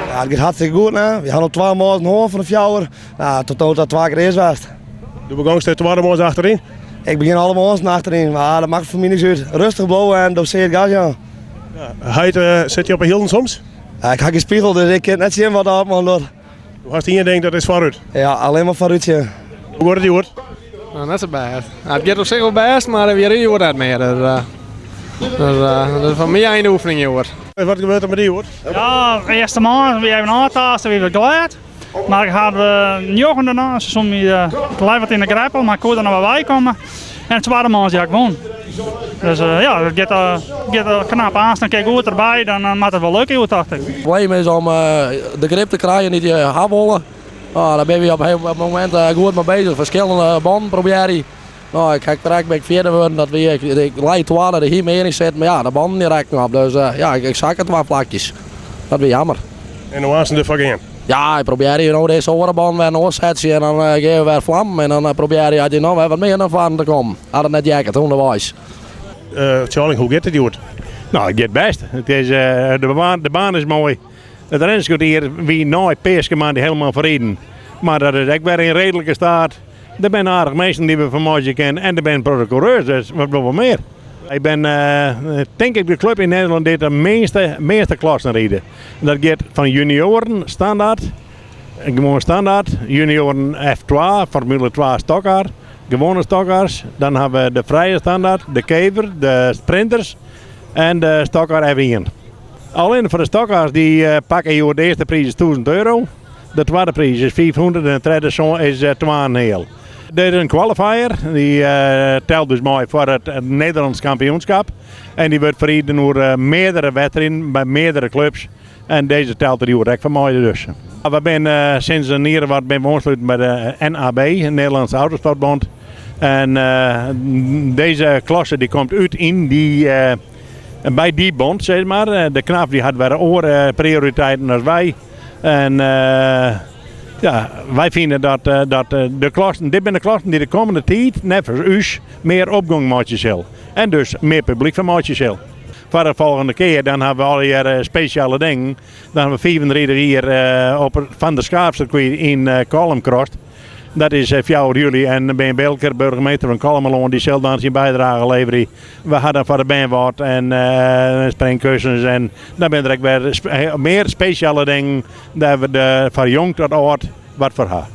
Ja, het gaat hartstikke goed. Hè? We hadden op 2 maanden hoor van de fjouwer. Nou, tot dat 2 keer eerst was. De begon steeds 2 maanden achterin? Ik begin allemaal ons achterin, maar dat maakt voor mij niks uit. Rustig bouwen en doseer gas, ja. Zit je op een hielden soms? Ja, ik heb geen spiegel, dus ik kan net zien wat dat man doet. Hoe hast je denkt dat is vooruit? Ja, alleen maar vooruit. Ja. Hoe wordt het die hoort? Nou, dat is het best. Het gaat op zich wel best, maar weer hier wordt het meer. Dat is van mij een oefening hoor. Wat gebeurt er met die hoor? Ja, de eerste maand weer even aantasten, weer glad. Maar ik had njochen daarna, ze soms gelijk wat in de greppel, maar ik kon er nog wel bij komen. En het tweede maand ja, ik won. Dus ja, het gaat knap aan, dan kijk goed erbij, dan maakt het wel leuk uit, dacht ik. Het probleem is om de grip te krijgen, niet je habbollen. Daar ben je op het moment goed mee bezig. Verschillende banden probeer je. Nou, ik ga direct verder worden dat ik leid waar er hier meer in zit, maar ja, de banden die raken op. Dus ja, ik zak het wat plakjes. Dat is jammer. En hoe was het ervan gaan? Ja, ik probeer hier nou deze orenband weer naar zetten en dan geven we weer vlam. En dan probeer je nou weer wat meer naar voren te komen. Had het net jacket, hoe dat was. Charlie, hoe gaat het die hoort? Nou, het gaat best. Het is, de baan is mooi. Het renschot hier, wie nooit Peerskeman die helemaal verreden. Maar dat is echt weer in redelijke staat. Er zijn aardig mensen die we vanmorgen kennen en er zijn protocoureurs, dus wat wil we meer? Ik ben denk ik de club in Nederland die de meeste klassen rijden. Dat gaat van junioren standaard, gewoon standaard, junioren F2, Formule 2 stokkar, gewone stokkars. Dan hebben we de vrije standaard, de kever, de sprinters en de stokkar F1. Alleen voor de stokkars die pakken hier de eerste prijs is €1000. De tweede prijs is 500 en de derde is 2,5. Er is een qualifier, die telt dus mooi voor het Nederlands kampioenschap. En die wordt verrieden door meerdere wedstrijden bij meerdere clubs. En deze telt er direct van mooi dus. We zijn sinds een jaar wat ben we aansluiten bij de NAB, de Nederlandse Autosportbond. En deze klasse die komt uit in die, bij die bond, zeg maar. De knap die had weer andere prioriteiten als wij. En ja, wij vinden dat de klassen, dit zijn de klassen die de komende tijd, net voor ons, meer opgang maken zullen. En dus meer publiek van maken zullen. Voor de volgende keer dan hebben we al hier speciale dingen. Dan hebben we 34 hier op Van der Schaafcircuit in Kalmcross. Dat is 4 juli en Ben Belker, burgemeester van Kalmeloon, die zal dan zijn bijdrage leveren. We hadden voor de bandwaard en springkussens en dan ben er ook weer meer speciale dingen dat we voor jong tot oud wat voor haar.